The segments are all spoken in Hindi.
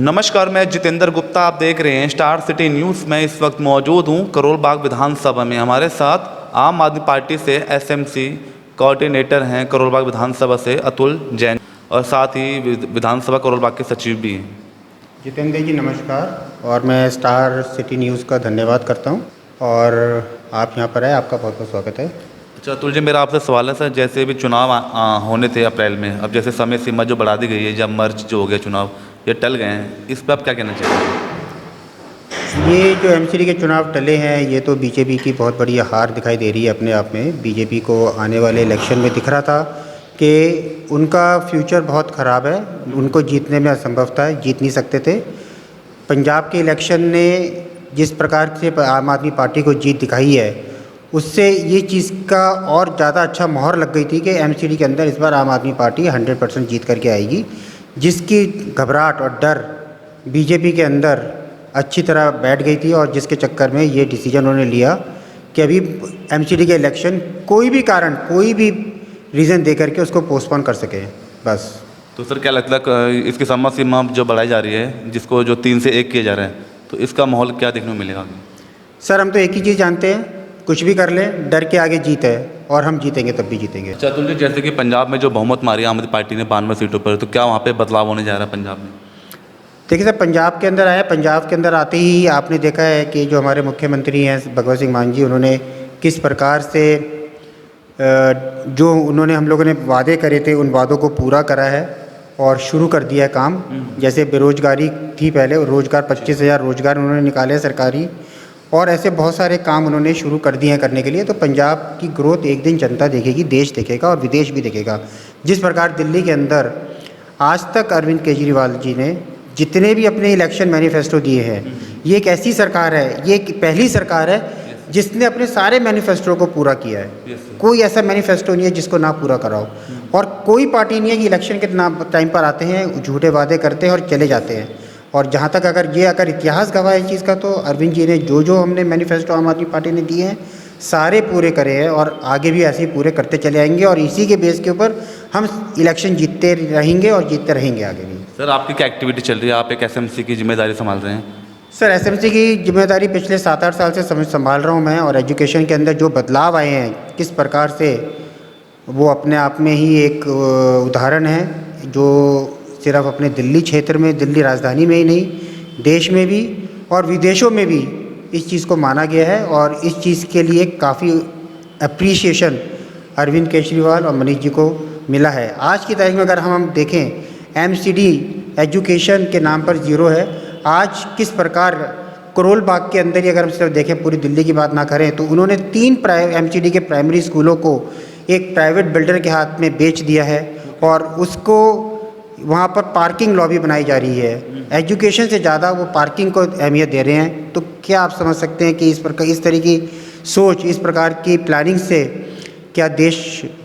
नमस्कार, मैं जितेंद्र गुप्ता। आप देख रहे हैं स्टार सिटी न्यूज़। मैं इस वक्त मौजूद हूं करोल बाग विधानसभा में। हमारे साथ आम आदमी पार्टी से एसएमसी कोऑर्डिनेटर हैं करोल बाग विधानसभा से अतुल जैन, और साथ ही विधानसभा करोल बाग के सचिव भी हैं। जितेंद्र जी नमस्कार, और मैं स्टार सिटी न्यूज़ का धन्यवाद करता हूं और आप यहां पर आए, आपका बहुत बहुत स्वागत है। अच्छा अतुल जी, मेरा आपसे सवाल है सर, जैसे भी चुनाव होने थे अप्रैल में, अब जैसे समय सीमा जो बढ़ा दी गई है, जब मर्ज जो हो गया चुनाव, ये टल गए हैं, इस पर आप क्या कहना चाहिए? ये जो एमसीडी के चुनाव टले हैं, ये तो बीजेपी की बहुत बड़ी हार दिखाई दे रही है अपने आप में। बीजेपी को आने वाले इलेक्शन में दिख रहा था कि उनका फ्यूचर बहुत ख़राब है, उनको जीतने में असंभव था, जीत नहीं सकते थे। पंजाब के इलेक्शन ने जिस प्रकार से आम आदमी पार्टी को जीत दिखाई है, उससे ये चीज़ का और ज़्यादा अच्छा मोहर लग गई थी कि एमसीडी के अंदर इस बार आम आदमी पार्टी 100% जीत करके आएगी, जिसकी घबराहट और डर बीजेपी के अंदर अच्छी तरह बैठ गई थी, और जिसके चक्कर में ये डिसीजन उन्होंने लिया कि अभी एमसीडी के इलेक्शन कोई भी कारण, कोई भी रीज़न दे करके उसको पोस्टपोन कर सके बस। तो सर क्या लगता है इसकी समय सीमा जो बढ़ाई जा रही है, जिसको जो 3 से 1 किया जा रहा है, तो इसका माहौल क्या देखने को मिलेगा आगे? सर हम तो एक ही चीज़ जानते हैं, कुछ भी कर लें, डर के आगे जीत है, और हम जीतेंगे तब भी जीतेंगे। अच्छा अतुल जी, जैसे कि पंजाब में जो बहुमत मारी आम आदमी पार्टी ने 92 सीटों पर, तो क्या वहाँ पे बदलाव होने जा रहा है पंजाब में? देखिए सर, पंजाब के अंदर आया, पंजाब के अंदर आते ही आपने देखा है कि जो हमारे मुख्यमंत्री हैं भगवत सिंह मान जी, उन्होंने किस प्रकार से जो उन्होंने हम लोगों ने वादे करे थे उन वादों को पूरा करा है और शुरू कर दिया है काम। जैसे बेरोजगारी थी पहले, रोजगार 25,000 रोजगार उन्होंने निकाले सरकारी, और ऐसे बहुत सारे काम उन्होंने शुरू कर दिए हैं करने के लिए। तो पंजाब की ग्रोथ एक दिन जनता देखेगी, देश देखेगा और विदेश भी देखेगा। जिस प्रकार दिल्ली के अंदर आज तक अरविंद केजरीवाल जी ने जितने भी अपने इलेक्शन मैनिफेस्टो दिए हैं, ये एक ऐसी सरकार है, ये एक पहली सरकार है जिसने अपने सारे मैनिफेस्टो को पूरा किया है। कोई ऐसा मैनिफेस्टो नहीं है जिसको ना पूरा कराओ, और कोई पार्टी नहीं है कि इलेक्शन के टाइम पर आते हैं, झूठे वादे करते हैं और चले जाते हैं। और जहाँ तक अगर इतिहास गवाह है इस चीज़ का, तो अरविंद जी ने जो हमने मैनिफेस्टो आम आदमी पार्टी ने दिए हैं सारे पूरे करे हैं, और आगे भी ऐसे ही पूरे करते चले आएंगे, और इसी के बेस के ऊपर हम इलेक्शन जीतते रहेंगे और जीतते रहेंगे आगे भी। सर आपकी क्या एक्टिविटी चल रही है? आप एक एसएमसी की जिम्मेदारी संभाल रहे हैं। सर एसएमसी की जिम्मेदारी पिछले 7-8 साल से संभाल रहा हूँ मैं, और एजुकेशन के अंदर जो बदलाव आए हैं, किस प्रकार से, वो अपने आप में ही एक उदाहरण है, जो सिर्फ अपने दिल्ली क्षेत्र में, दिल्ली राजधानी में ही नहीं, देश में भी और विदेशों में भी इस चीज़ को माना गया है। और इस चीज़ के लिए काफ़ी अप्रिसिएशन अरविंद केजरीवाल और मनीष जी को मिला है। आज की तारीख में अगर हम देखें, एमसीडी एजुकेशन के नाम पर ज़ीरो है। आज किस प्रकार करोल बाग के अंदर ही अगर हम सिर्फ देखें, पूरी दिल्ली की बात ना करें, तो उन्होंने 3 एमसीडी के प्राइमरी स्कूलों को एक प्राइवेट बिल्डर के हाथ में बेच दिया है, और उसको वहाँ पर पार्किंग लॉबी बनाई जा रही है। एजुकेशन से ज़्यादा वो पार्किंग को अहमियत दे रहे हैं। तो क्या आप समझ सकते हैं कि इस तरह की सोच, इस प्रकार की प्लानिंग से क्या देश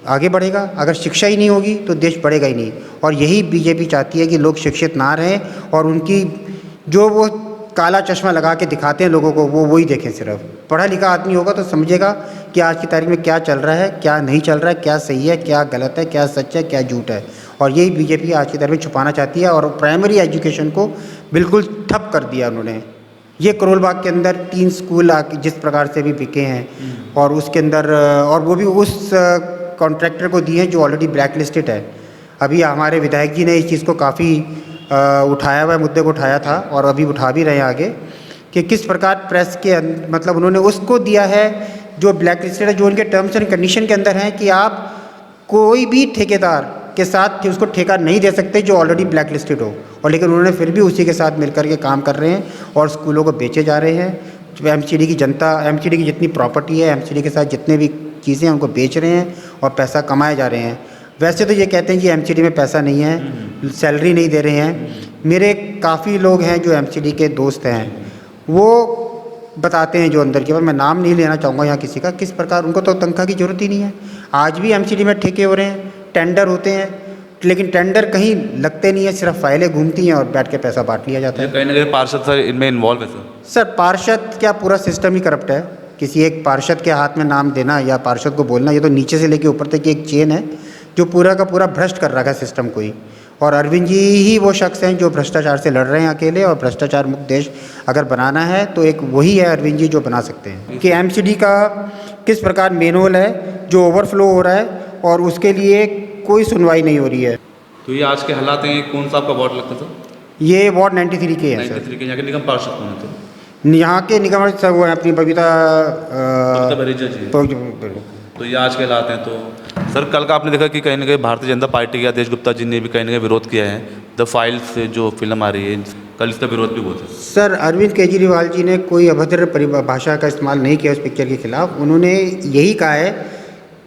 आगे बढ़ेगा? अगर शिक्षा ही नहीं होगी तो देश बढ़ेगा ही नहीं। और यही बीजेपी चाहती है कि लोग शिक्षित ना रहें, और उनकी जो वो काला चश्मा लगा के दिखाते हैं लोगों को, वो वही देखें। सिर्फ पढ़ा लिखा आदमी होगा तो समझेगा कि आज की तारीख में क्या चल रहा है, क्या नहीं चल रहा है, क्या सही है, क्या गलत है, क्या सच है, क्या झूठ है। और यही बीजेपी आज की तारीख में छुपाना चाहती है, और प्राइमरी एजुकेशन को बिल्कुल ठप कर दिया उन्होंने। ये करोल बाग के अंदर 3 स्कूल जिस प्रकार से भी बिके हैं, और उसके अंदर, और वो भी उस कॉन्ट्रैक्टर को दिए हैं जो ऑलरेडी ब्लैक लिस्टेड है। अभी हमारे विधायक जी ने इस चीज़ को काफ़ी उठाया हुआ मुद्दे को उठाया था, और अभी उठा भी रहे हैं आगे, कि किस प्रकार प्रेस के मतलब उन्होंने उसको दिया है जो ब्लैक लिस्टेड है, जो उनके टर्म्स एंड कंडीशन के अंदर है कि आप कोई भी ठेकेदार के साथ उसको ठेका नहीं दे सकते जो ऑलरेडी ब्लैक लिस्टेड हो। और लेकिन उन्होंने फिर भी उसी के साथ मिलकर के काम कर रहे हैं, और स्कूलों को बेचे जा रहे हैं। एमसीडी की जनता, एमसीडी की जितनी प्रॉपर्टी है, एमसीडी के साथ जितने भी चीज़ें हैं, उनको बेच रहे हैं और पैसा कमाए जा रहे हैं। वैसे तो ये कहते हैं कि एमसीडी में पैसा नहीं है, सैलरी नहीं दे रहे हैं। मेरे काफ़ी लोग हैं जो एमसीडी के दोस्त हैं, वो बताते हैं जो अंदर की बात, मैं नाम नहीं लेना चाहूँगा यहाँ किसी का, किस प्रकार उनको तो तनख्वाह की ज़रूरत ही नहीं है। आज भी एमसीडी में ठेके हो रहे हैं, टेंडर होते हैं, लेकिन टेंडर कहीं लगते नहीं है, सिर्फ फाइलें घूमती हैं और बैठ के पैसा बांट लिया जाता है। कहीं ना कहीं पार्षद सर इनमें इन्वॉल्व है सर पार्षद क्या, पूरा सिस्टम ही करप्ट है। किसी एक पार्षद के हाथ में नाम देना या पार्षद को बोलना, ये तो नीचे से लेके ऊपर तक की एक चेन है जो पूरा का पूरा भ्रष्ट कर रखा है सिस्टम को ही। और अरविंद जी ही वो शख्स हैं जो भ्रष्टाचार से लड़ रहे हैं अकेले, और भ्रष्टाचार मुक्त देश अगर बनाना है तो एक वही है अरविंद जी जो बना सकते हैं। कि एमसीडी का किस प्रकार मेनुअल है जो ओवरफ्लो हो रहा है और उसके लिए कोई सुनवाई नहीं हो रही है। तो ये आज के हालात हैं, कौन सा आपका वार्ड लगता था? ये वार्ड 93 के हैं सर। 93 के यहाँ के निगम पार्षद कौन थे? यहाँ के निगम सर वो हैं अपनी बबीता बरीजा जी। तो ये आज के हालात हैं। तो सर कल का आपने देखा कि कहीं ना कहीं भारतीय जनता पार्टी के आदेश गुप्ता जी ने भी कहीं ना कहीं विरोध किया है द फाइल्स से जो फिल्म आ रही है, कल इसका विरोध भी बहुत है। सर अरविंद केजरीवाल जी ने कोई अभद्र परिभाषा का इस्तेमाल नहीं किया उस पिक्चर के खिलाफ। उन्होंने यही कहा है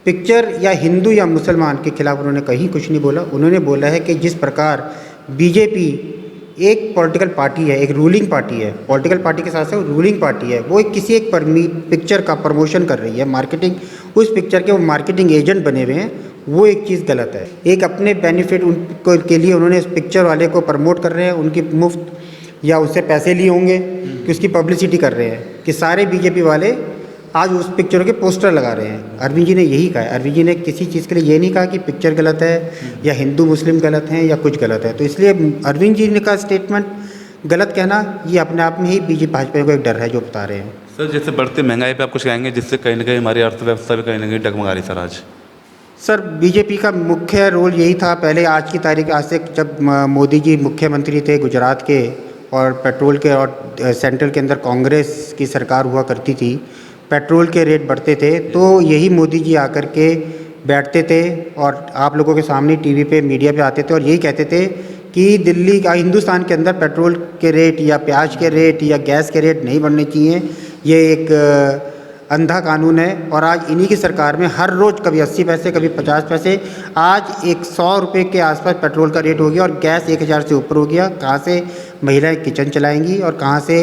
पिक्चर या हिंदू या मुसलमान के खिलाफ उन्होंने कहीं कुछ नहीं बोला। उन्होंने बोला है कि जिस प्रकार बीजेपी एक पॉलिटिकल पार्टी है, एक रूलिंग पार्टी है, पॉलिटिकल पार्टी के साथ साथ रूलिंग पार्टी है, वो किसी एक पिक्चर का प्रमोशन कर रही है, मार्केटिंग, उस पिक्चर के वो मार्केटिंग एजेंट बने हुए हैं, वो एक चीज़ गलत है। एक अपने बेनिफिट उनको के लिए उन्होंने इस पिक्चर वाले को प्रमोट कर रहे हैं, उनकी मुफ्त या उससे पैसे लिए होंगे कि उसकी पब्लिसिटी कर रहे हैं कि सारे बीजेपी वाले आज उस पिक्चर के पोस्टर लगा रहे हैं। अरविंद जी ने यही कहा है। अरविंद जी ने किसी चीज़ के लिए ये नहीं कहा कि पिक्चर गलत है या हिंदू मुस्लिम गलत हैं या कुछ गलत है। तो इसलिए अरविंद जी ने का स्टेटमेंट गलत कहना ये अपने आप में ही बीजेपी भाजपा को एक डर है जो बता रहे हैं। सर जैसे बढ़ती महंगाई पे आप कुछ कहेंगे जिससे कहीं ना कहीं हमारी अर्थव्यवस्था भी कहीं ना कहीं डगमगा रही सर आज? सर बीजेपी का मुख्य रोल यही था पहले, आज की तारीख आज से जब मोदी जी मुख्यमंत्री थे गुजरात के और पेट्रोल के और सेंट्रल के अंदर कांग्रेस की सरकार हुआ करती थी, पेट्रोल के रेट बढ़ते थे तो यही मोदी जी आकर के बैठते थे और आप लोगों के सामने टीवी पे मीडिया पे आते थे और यही कहते थे कि दिल्ली का हिंदुस्तान के अंदर पेट्रोल के रेट या प्याज के रेट या गैस के रेट नहीं बढ़ने चाहिए, ये एक अंधा कानून है। और आज इन्हीं की सरकार में हर रोज़ कभी 80 पैसे कभी 50 पैसे, आज 100 रुपये के आसपास पेट्रोल का रेट हो गया और गैस 1000 से ऊपर हो गया। कहाँ से महिलाएं किचन चलाएंगी और कहाँ से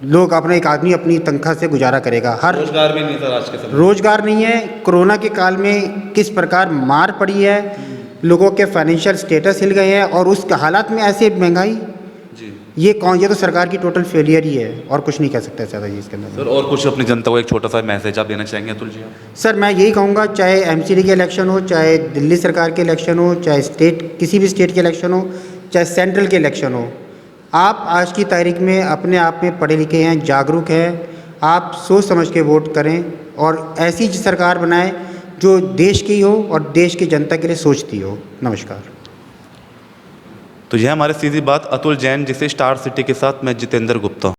लोग अपना एक आदमी अपनी तनख्वाह से गुजारा करेगा? हर रोजगार भी नहीं सर आज के समय। रोजगार नहीं है। कोरोना के काल में किस प्रकार मार पड़ी है, लोगों के फाइनेंशियल स्टेटस हिल गए हैं और उस हालात में ऐसे महंगाई, जी ये तो सरकार की टोटल फेलियर ही है और कुछ नहीं कह सकते ज़्यादा जी इसके अंदर। सर और कुछ अपनी जनता को एक छोटा सा मैसेज आप देना चाहेंगे अतुल जी? सर मैं यही कहूँगा, चाहे एमसीडी के इलेक्शन हो, चाहे दिल्ली सरकार के इलेक्शन हो, चाहे स्टेट किसी भी स्टेट के इलेक्शन हो, चाहे सेंट्रल के इलेक्शन हो, आप आज की तारीख में अपने आप में पढ़े लिखे हैं, जागरूक हैं, आप सोच समझ के वोट करें और ऐसी सरकार बनाएं जो देश की हो और देश की जनता के लिए सोचती हो। नमस्कार। तो यह हमारी सीधी बात अतुल जैन जिसे स्टार सिटी के साथ मैं जितेंद्र गुप्ता।